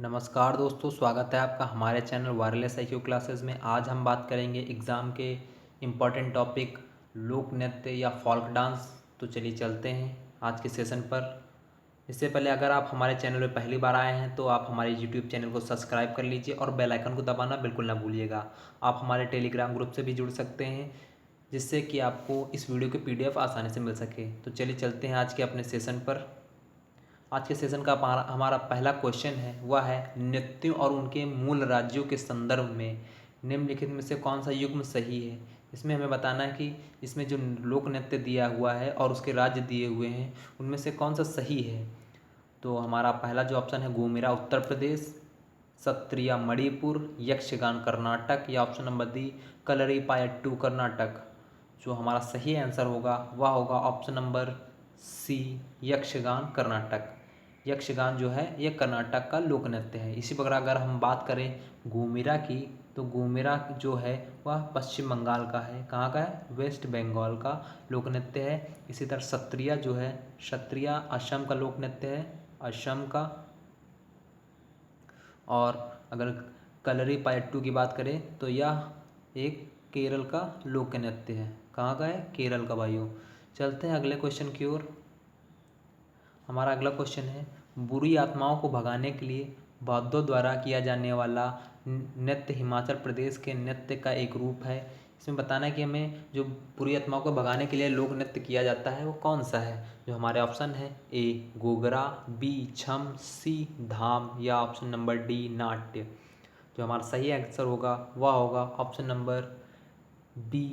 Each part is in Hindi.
नमस्कार दोस्तों, स्वागत है आपका हमारे चैनल वायरलेस IQ क्लासेस में। आज हम बात करेंगे एग्ज़ाम के इम्पॉर्टेंट टॉपिक लोक नृत्य या फॉल्क डांस। तो चलिए चलते हैं आज के सेशन पर। इससे पहले अगर आप हमारे चैनल में पहली बार आए हैं तो आप हमारे यूट्यूब चैनल को सब्सक्राइब कर लीजिए और बेल आइकन को दबाना बिल्कुल ना भूलिएगा। आप हमारे टेलीग्राम ग्रुप से भी जुड़ सकते हैं जिससे कि आपको इस वीडियो की PDF आसानी से मिल सके। तो चलिए चलते हैं आज के अपने सेशन पर। आज के सेशन का हमारा पहला क्वेश्चन है, वह है नृत्यों और उनके मूल राज्यों के संदर्भ में निम्नलिखित में से कौन सा युग्म सही है। इसमें हमें बताना है कि इसमें जो लोक नृत्य दिया हुआ है और उसके राज्य दिए हुए हैं उनमें से कौन सा सही है। तो हमारा पहला जो ऑप्शन है घूमिरा उत्तर प्रदेश, सत्रिया मणिपुर, यक्षगान कर्नाटक, या option number D Kalaripayattu Karnataka. जो हमारा सही आंसर होगा वह होगा option number C, Yakshagana Karnataka. Yakshagana जो है ये कर्नाटक का लोक नृत्य है। इसी प्रकार अगर हम बात करें घूमिरा की, तो घूमिरा जो है वह पश्चिम बंगाल का है। कहाँ का है? वेस्ट बंगाल का लोक नृत्य है। इसी तरह सत्रिया जो है, सत्रिया असम का लोक नृत्य है, असम का। और अगर कलरीपायट्टू की बात करें तो यह एक केरल का लोक नृत्य है। कहाँ का है? केरल का भाइयों। चलते हैं अगले क्वेश्चन की ओर। हमारा अगला क्वेश्चन है, बुरी आत्माओं को भगाने के लिए बौद्धों द्वारा किया जाने वाला नृत्य हिमाचल प्रदेश के नृत्य का एक रूप है। इसमें बताना है कि हमें जो बुरी आत्माओं को भगाने के लिए लोक नृत्य किया जाता है वो कौन सा है। जो हमारे ऑप्शन है ए गोगरा, बी छम, सी धाम, या ऑप्शन नंबर डी नाट्य। जो हमारा सही आंसर होगा वह होगा ऑप्शन नंबर बी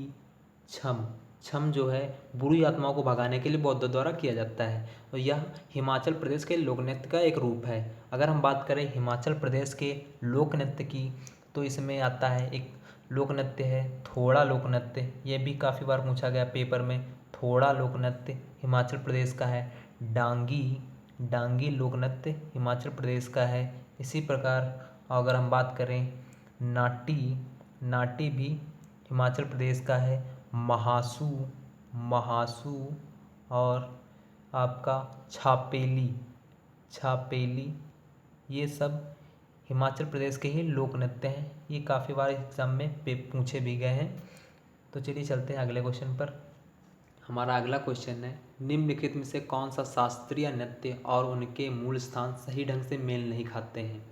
छम। छम जो है बुरी आत्माओं को भगाने के लिए बौद्धों द्वारा किया जाता है और यह हिमाचल प्रदेश के लोक नृत्य का एक रूप है। अगर हम बात करें हिमाचल प्रदेश के लोक नृत्य की, तो इसमें आता है एक लोक नृत्य है थोड़ा लोक नृत्य। ये भी काफ़ी बार पूछा गया पेपर में। थोड़ा लोक नृत्य हिमाचल प्रदेश का है। डांगी, डांगी लोक नृत्य हिमाचल प्रदेश का है। इसी प्रकार अगर हम बात करें नाटी, नाटी भी हिमाचल प्रदेश का है। महासू, महासू, और आपका छापेली, छापेली, ये सब हिमाचल प्रदेश के ही लोक नृत्य हैं। ये काफ़ी बार एग्जाम में पूछे भी गए हैं। तो चलिए चलते हैं अगले क्वेश्चन पर। हमारा अगला क्वेश्चन है, निम्नलिखित में से कौन सा शास्त्रीय नृत्य और उनके मूल स्थान सही ढंग से मेल नहीं खाते हैं।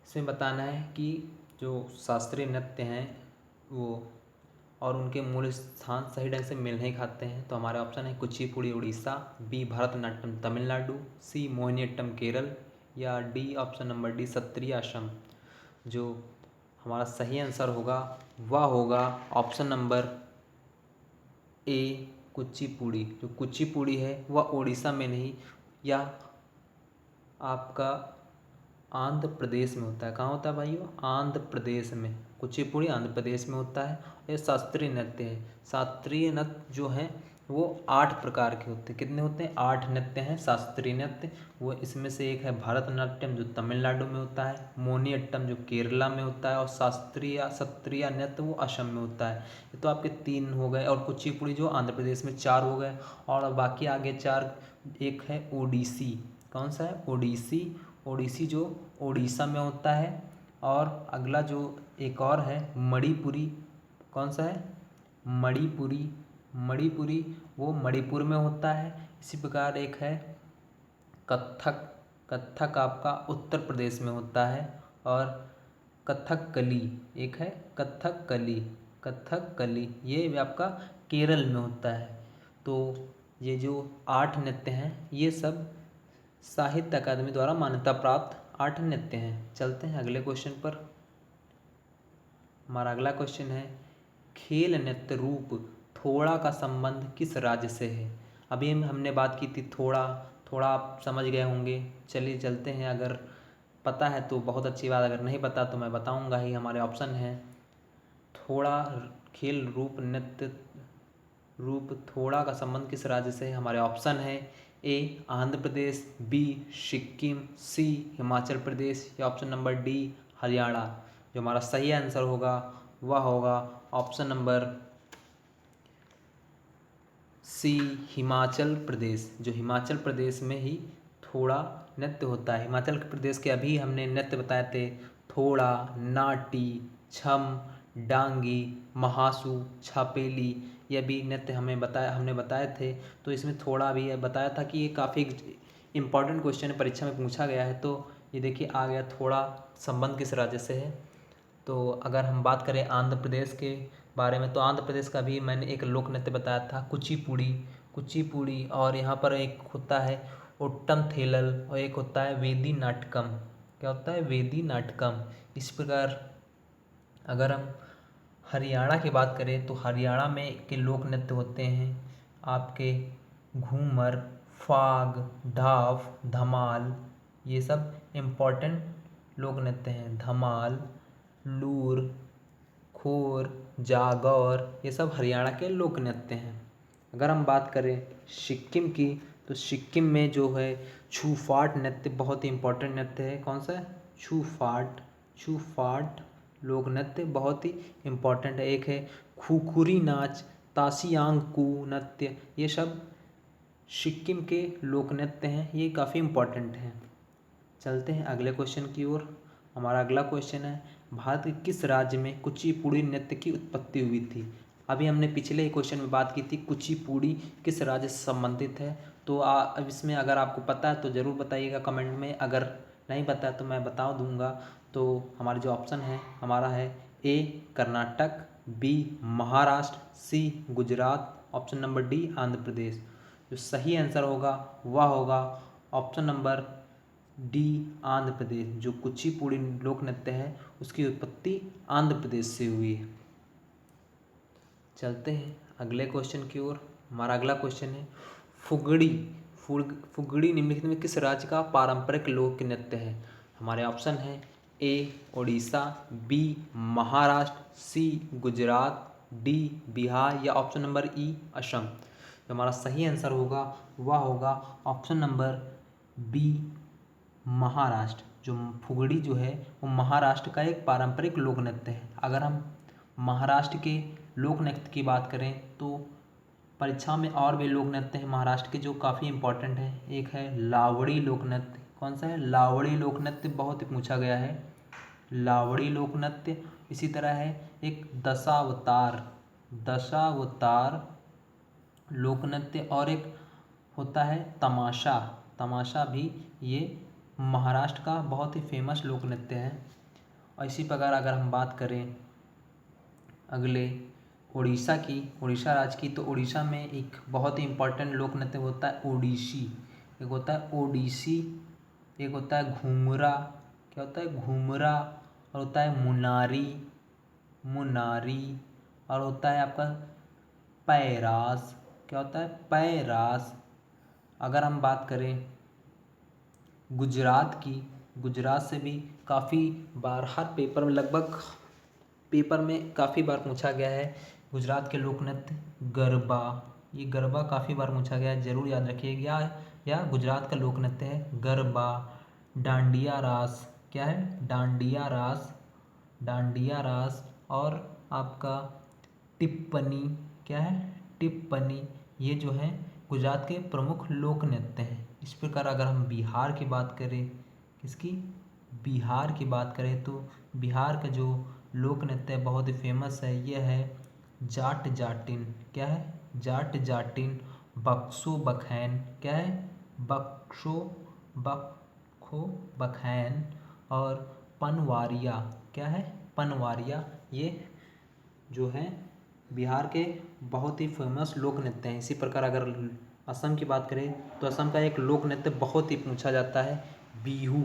इसमें बताना है कि जो शास्त्रीय नृत्य हैं वो और उनके मूल स्थान सही ढंग से मेल नहीं खाते हैं। तो हमारे ऑप्शन है कुचिपुड़ी उड़ीसा, बी भरतनाट्यम तमिलनाडु, सी मोहिनीअट्टम केरल, या D option number D Sattriya Assam. जो हमारा सही आंसर होगा वह होगा ऑप्शन नंबर ए कुचिपुड़ी। जो कुचिपुड़ी है वह उड़ीसा में नहीं, या आपका आंध्र प्रदेश में होता है। कहाँ होता है भाइयों? आंध्र प्रदेश में। कुचिपुड़ी आंध्र प्रदेश में होता है। ये शास्त्रीय नृत्य है। शास्त्रीय नृत्य जो है वो 8 प्रकार के होते हैं। कितने होते हैं? 8 नृत्य हैं शास्त्रीय नृत्य। वो इसमें से एक है भरतनाट्यम जो तमिलनाडु में होता है, मोहिनीअट्टम जो केरला में होता है, और शास्त्रीय सत्रिय नृत्य वो असम में होता है। ये तो आपके 3 हो गए, और कुचिपुड़ी जो आंध्र प्रदेश में 4 हो गए, और बाकी आगे 4 एक है ओडिसी। कौन सा है? ओडिसी। ओडिसी जो उड़ीसा में होता है। और अगला जो एक और है मणिपुरी। कौन सा है? मणिपुरी। मणिपुरी वो मणिपुर में होता है। इसी प्रकार एक है कथक। कथक आपका उत्तर प्रदेश में होता है। और कथकली, एक है कथकली। कथकली ये भी आपका केरल में होता है। तो ये जो 8 नृत्य हैं ये सब साहित्य अकादमी द्वारा मान्यता प्राप्त 8 नृत्य हैं। चलते हैं अगले क्वेश्चन पर। हमारा अगला क्वेश्चन है, खेल नृत्य रूप थोड़ा का संबंध किस राज्य से है। अभी हमने बात की थी थोड़ा, थोड़ा आप समझ गए होंगे। चलिए चलते हैं, अगर पता है तो बहुत अच्छी बात, अगर नहीं पता तो मैं बताऊंगा ही। हमारे ऑप्शन हैं थोड़ा खेल रूप नृत्य रूप थोड़ा का संबंध किस राज्य से है। हमारे ऑप्शन है ए आंध्र प्रदेश, बी सिक्किम, सी हिमाचल प्रदेश, या ऑप्शन नंबर डी हरियाणा। जो हमारा सही आंसर होगा वह होगा ऑप्शन नंबर सी हिमाचल प्रदेश। जो हिमाचल प्रदेश में ही थोड़ा नृत्य होता है। हिमाचल प्रदेश के अभी हमने नृत्य बताए थे, थोड़ा, नाटी, छम, डांगी, महासू, छापेली, ये भी नृत्य हमने बताए थे। तो इसमें थोड़ा भी बताया था कि ये काफ़ी इम्पॉर्टेंट क्वेश्चन परीक्षा में पूछा गया है। तो ये देखिए आ गया, थोड़ा संबंध किस राज्य से है। तो अगर हम बात करें आंध्र प्रदेश के बारे में, तो आंध्र प्रदेश का भी मैंने एक लोक नृत्य बताया था, कुचिपुड़ी। और यहाँ पर एक होता है ओट्टम थेलल और एक होता है वेदी नाटकम। क्या होता है? वेदी नाटकम। इस प्रकार अगर हम हरियाणा की बात करें तो हरियाणा में के लोक नृत्य होते हैं आपके घूमर, फाग, ढाफ, धमाल, ये सब इम्पॉर्टेंट लोक नृत्य हैं। धमाल, लूर, खोर, जागौर, ये सब हरियाणा के लोक नृत्य हैं। अगर हम बात करें सिक्किम की, तो सिक्किम में जो है छूफाट नृत्य बहुत ही इम्पोर्टेंट नृत्य है। कौन सा है? छूफाट लोक नृत्य बहुत ही इम्पोर्टेंट है। एक है खुखुरी नाच, तासियांगकू नृत्य, ये सब सिक्किम के लोक नृत्य हैं, ये काफ़ी इम्पोर्टेंट हैं। चलते हैं अगले क्वेश्चन की ओर। हमारा अगला क्वेश्चन है, भारत के किस राज्य में कुचिपुड़ी नृत्य की उत्पत्ति हुई थी? अभी हमने पिछले ही क्वेश्चन में बात की थी कुचिपुड़ी किस राज्य से संबंधित है। तो अब इसमें अगर आपको पता है तो ज़रूर बताइएगा कमेंट में, अगर नहीं पता तो मैं बता दूंगा। तो हमारे जो ऑप्शन है हमारा है A Karnataka, B Maharashtra, C Gujarat, option number D Andhra Pradesh. जो सही आंसर होगा वह होगा option number D Andhra Pradesh. जो कुचिपुड़ी लोक नृत्य है उसकी उत्पत्ति आंध्र प्रदेश से हुई है। चलते हैं अगले क्वेश्चन की ओर। हमारा अगला क्वेश्चन है फुगड़ी निम्नलिखित में किस राज्य का पारंपरिक लोक नृत्य है? हमारे ऑप्शन है ए Orissa, B Maharashtra, C Gujarat, D Bihar या ऑप्शन नंबर ई असम। जो हमारा सही आंसर होगा वह होगा ऑप्शन नंबर बी महाराष्ट्र। जो फुगड़ी जो है वो महाराष्ट्र का एक पारंपरिक लोक नृत्य है। अगर हम महाराष्ट्र के लोक नृत्य की बात करें तो परीक्षा में और भी लोक नृत्य हैं महाराष्ट्र के जो काफ़ी इम्पोर्टेंट हैं। एक है लावड़ी लोक नृत्य। कौन सा है? लावड़ी लोक नृत्य बहुत ही पूछा गया है, लावड़ी लोक नृत्य। इसी तरह है एक दशावतार लोक नृत्य, और एक होता है तमाशा भी ये महाराष्ट्र का बहुत ही फेमस लोक नृत्य है। और इसी प्रकार अगर हम बात करें अगले उड़ीसा राज्य की, तो उड़ीसा में एक बहुत ही इम्पोर्टेंट लोक नृत्य होता है ओडिसी। एक होता है ओडिसी, एक होता है घूमरा। क्या होता है? घूमरा। और होता है मुनारी, और होता है आपका पैरास। क्या होता है? पैरास। अगर हम बात करें गुजरात की, गुजरात से भी काफ़ी बार हर पेपर में लगभग पेपर में काफ़ी बार पूछा गया है गुजरात के लोक नृत्य गरबा। ये गरबा काफ़ी बार पूछा गया है, ज़रूर याद रखिएगा। या गुजरात का लोक नृत्य है गरबा। डांडिया रास। क्या है? डांडिया रास। और आपका टिप्पनी। क्या है? टिप्पनी। ये जो है गुजरात के प्रमुख लोक नृत्य हैं। इस प्रकार अगर हम बिहार की बात करें, किसकी? बिहार की बात करें तो बिहार का जो लोक नृत्य बहुत ही फेमस है, यह है जाट जाटिन। क्या है? जाट जाटिन। बक्सो बखैन। क्या है? बखो बखैन। और पनवारिया। क्या है? पनवारिया। ये जो है बिहार के बहुत ही फेमस लोक नृत्य हैं। इसी प्रकार अगर असम की बात करें तो असम का एक लोक नृत्य बहुत ही पूछा जाता है बिहू।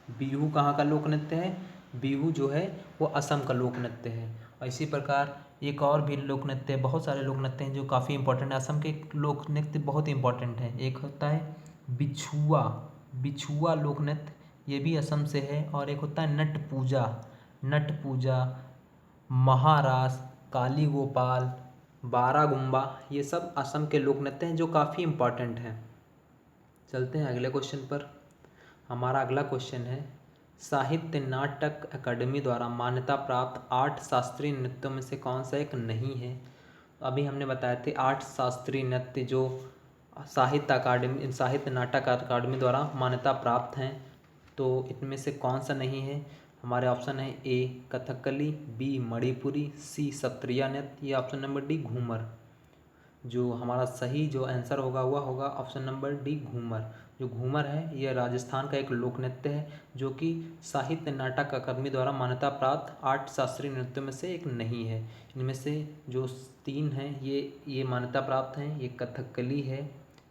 बिहू कहाँ का लोक नृत्य है? बिहू जो है वो असम का लोक नृत्य है। और इसी प्रकार एक और भी लोक नृत्य, बहुत सारे लोक नृत्य हैं जो काफ़ी इंपॉर्टेंट है। असम के लोक नृत्य बहुत ही इंपॉर्टेंट हैं। एक होता है बिछुआ लोक नृत्य, ये भी असम से है। और एक होता है नट पूजा, महारास, काली गोपाल, बारागुम्बा, ये सब असम के लोक नृत्य हैं जो काफ़ी इम्पॉर्टेंट हैं। चलते हैं अगले क्वेश्चन पर। हमारा अगला क्वेश्चन है, साहित्य नाटक अकादमी द्वारा मान्यता प्राप्त 8 शास्त्रीय नृत्यों में से कौन सा एक नहीं है? अभी हमने बताए थे 8 शास्त्रीय नृत्य जो साहित्य नाटक अकादमी द्वारा मान्यता प्राप्त हैं। तो इनमें से कौन सा नहीं है? हमारे ऑप्शन है ए कथकली, बी मणिपुरी, सी सत्रिया नृत्य या ऑप्शन नंबर डी घूमर। जो हमारा सही जो आंसर होगा वह होगा ऑप्शन नंबर डी घूमर। जो घूमर है यह राजस्थान का एक लोक नृत्य है जो कि साहित्य नाटक अकादमी द्वारा मान्यता प्राप्त 8 शास्त्रीय नृत्यों में से एक नहीं है। इनमें से जो 3 हैं ये मान्यता प्राप्त हैं। ये कथकली है,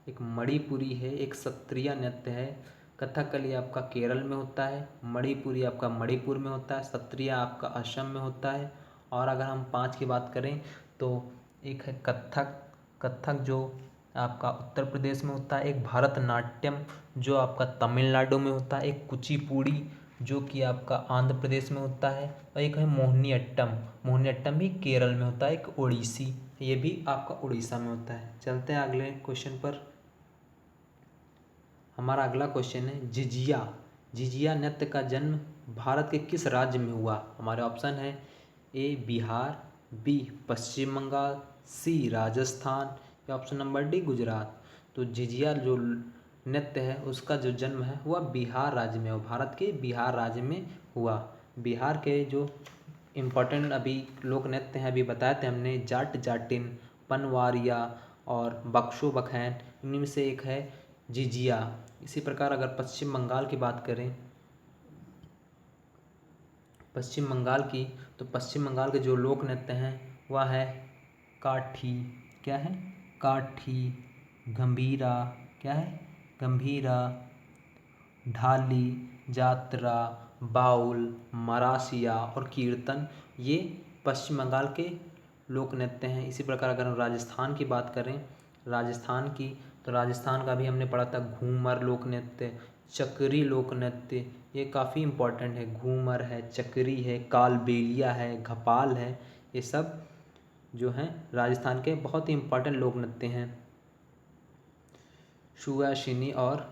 एक मणिपुरी है, एक सत्रिया नृत्य है। कथकली आपका केरल में होता है, मणिपुरी आपका मणिपुर में होता है, सत्रिया आपका असम में होता है। और अगर हम 5 की बात करें तो एक है कथक जो आपका उत्तर प्रदेश में होता है, एक भरतनाट्यम जो आपका तमिलनाडु में होता है, एक कुचिपुड़ी जो कि आपका आंध्र प्रदेश में होता है, और एक है मोहिनीअट्टम भी केरल में होता है, एक ओडिसी ये भी आपका उड़ीसा में होता है। चलते हैं अगले क्वेश्चन पर। हमारा अगला क्वेश्चन है झिझिया नृत्य का जन्म भारत के किस राज्य में हुआ? हमारे ऑप्शन है ए बिहार, बी पश्चिम बंगाल, सी राजस्थान या ऑप्शन नंबर डी गुजरात। तो झिझिया जो नृत्य है उसका जो जन्म है वह बिहार राज्य में हुआ, भारत के बिहार राज्य में हुआ। बिहार के जो इम्पोर्टेंट अभी लोक नृत्य हैं अभी बताए थे हमने, जाट जाटिन, पनवारिया और बक्सो बखैन, इनमें से एक है झिझिया। इसी प्रकार अगर पश्चिम बंगाल की बात करें, पश्चिम बंगाल की, तो पश्चिम बंगाल के जो लोक नृत्य हैं वह है काठी, क्या है काठी, गंभीरा, क्या है गंभीरा, ढाली, जात्रा, बाउल, मरासिया और कीर्तन, ये पश्चिम बंगाल के लोक नृत्य हैं। इसी प्रकार अगर हम राजस्थान की बात करें, राजस्थान की, तो राजस्थान का भी हमने पढ़ा था घूमर लोक नृत्य, चक्री लोक नृत्य, ये काफ़ी इम्पोर्टेंट है। घूमर है, चक्री है, कालबेलिया है, घपाल है, ये सब जो हैं राजस्थान के बहुत ही इम्पोर्टेंट लोक नृत्य हैं। सुहासिनी और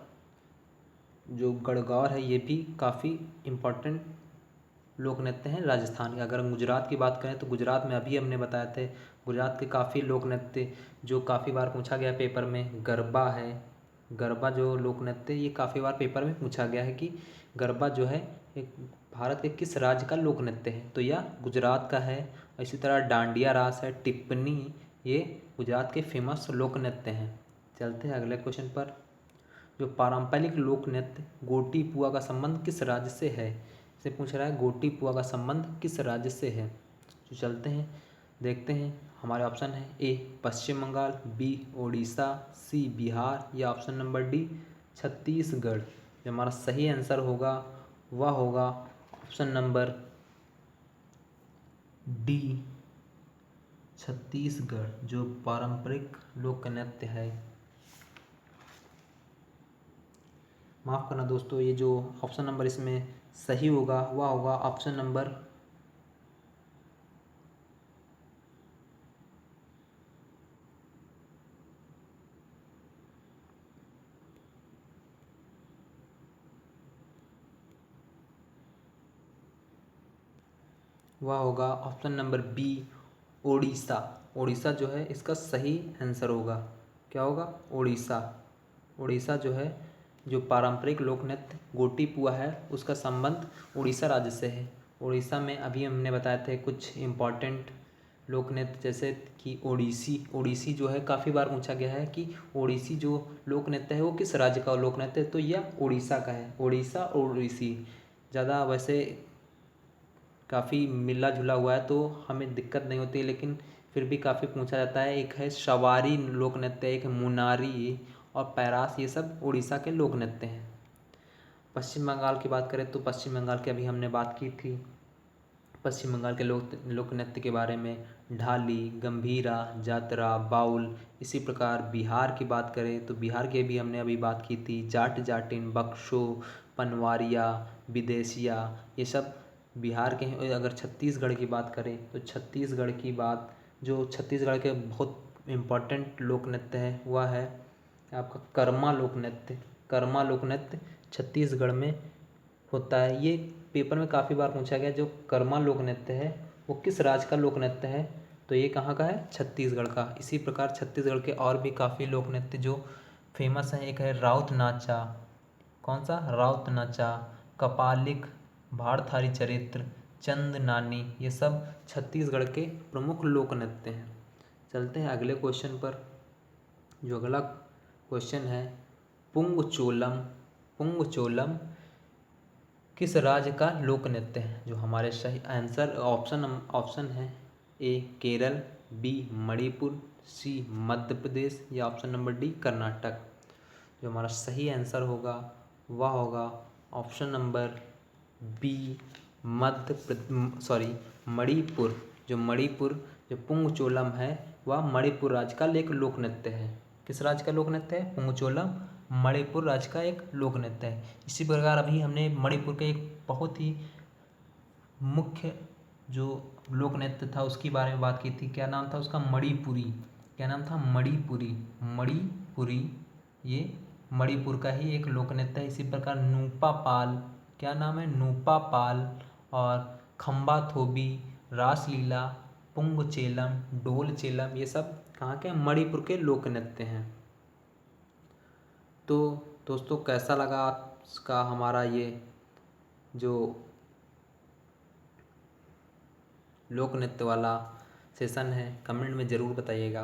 जो गणगौर है ये भी काफ़ी इम्पोर्टेंट लोक नृत्य हैं राजस्थान के। अगर हम गुजरात की बात करें तो गुजरात में अभी हमने बताए थे गुजरात के काफ़ी लोक नृत्य जो काफ़ी बार पूछा गया पेपर में, गरबा है। गरबा जो लोक नृत्य ये काफ़ी बार पेपर में पूछा गया है कि गरबा जो है एक भारत के किस राज्य का लोक नृत्य है, तो यह गुजरात का है। इसी तरह डांडिया रास है, टिप्पणी, ये गुजरात के फेमस लोक नृत्य हैं। चलते हैं अगले क्वेश्चन पर। जो पारंपरिक लोक नृत्य गोटी पुआ का संबंध किस राज्य से है? इसे पूछ रहा है गोटी पुआ का संबंध किस राज्य से है। तो चलते हैं देखते हैं। हमारे ऑप्शन है ए पश्चिम बंगाल, बी ओडिशा, सी बिहार या ऑप्शन नंबर डी छत्तीसगढ़। जो हमारा सही आंसर होगा वह होगा ऑप्शन नंबर डी छत्तीसगढ़, जो पारंपरिक लोक नृत्य है। माफ़ करना दोस्तों, ये जो ऑप्शन नंबर इसमें सही होगा वह होगा ऑप्शन नंबर वह होगा option number B Odisha. Odisha जो है इसका सही आंसर होगा। क्या होगा? ओडिशा। ओडिशा जो है जो पारंपरिक लोक नृत्य गोटी पुआ है उसका संबंध उड़ीसा राज्य से है। उड़ीसा में अभी हमने बताए थे कुछ इम्पॉर्टेंट लोक नृत्य जैसे कि ओडिसी जो है काफ़ी बार पूछा गया है कि ओडिसी जो लोक नृत्य है वो किस राज्य का लोक नृत्य है, तो यह उड़ीसा का है। उड़ीसा और ओडिसी ज़्यादा वैसे काफ़ी मिला जुला हुआ है तो हमें दिक्कत नहीं होती, लेकिन फिर भी काफ़ी पूछा जाता है। एक है सवारी लोक नृत्य, एक है मुनारी और पैरास, ये सब उड़ीसा के लोक नृत्य हैं। पश्चिम बंगाल की बात करें तो पश्चिम बंगाल की अभी हमने बात की थी। पश्चिम बंगाल के लोक नृत्य के बारे में ढाली, गंभीरा, जातरा, बाउल। इसी प्रकार बिहार की बात करें तो बिहार के भी हमने अभी बात की थी, जाट जाटिन, बक्सो, पनवारिया, विदेशिया, ये सब बिहार के हैं। अगर छत्तीसगढ़ की बात करें तो छत्तीसगढ़ की बात, जो छत्तीसगढ़ के बहुत इम्पोर्टेंट लोक नृत्य है वह है आपका कर्मा लोक नृत्य। कर्मा लोक नृत्य छत्तीसगढ़ में होता है। ये पेपर में काफ़ी बार पूछा गया जो कर्मा लोक नृत्य है वो किस राज्य का लोक नृत्य है, तो ये कहाँ का है? छत्तीसगढ़ का। इसी प्रकार छत्तीसगढ़ के और भी काफ़ी लोक नृत्य जो फेमस हैं, एक है राउत नाचा। कौन सा? राउत नाचा, कपालिक, भाड़थारी चरित्र, चंद नानी, ये सब छत्तीसगढ़ के प्रमुख लोक नृत्य हैं। चलते हैं अगले क्वेश्चन पर। जो अगला क्वेश्चन है, पुंग चोलम। पुंग चोलम किस राज्य का लोक नृत्य है? जो हमारे सही आंसर ऑप्शन है, ए केरल, बी मणिपुर, सी मध्य प्रदेश, या ऑप्शन नंबर डी कर्नाटक। जो हमारा सही आंसर होगा वह होगा ऑप्शन नंबर बी मणिपुर। जो मणिपुर, जो पुंग चोलम है वह मणिपुर राज्य का एक लोक नृत्य है। किस राज्य का लोक नृत्य है? पुंग चोलम मणिपुर राज्य का एक लोक नृत्य है। इसी प्रकार अभी हमने मणिपुर के एक बहुत ही मुख्य जो लोक नृत्य था उसके बारे में बात की थी। क्या नाम था उसका? मणिपुरी। क्या नाम था? मणिपुरी। मणिपुरी ये मणिपुर का ही एक लोक नृत्य है। इसी प्रकार नूपा पाल, क्या नाम है? नूपा पाल, और खम्बा थोबी, रासलीला, पुंग चेलम, डोल चेलम, ये सब कहाँ के? मणिपुर के लोक नृत्य हैं। तो दोस्तों कैसा लगा आपका हमारा ये जो लोक नृत्य वाला सेशन है? कमेंट में ज़रूर बताइएगा।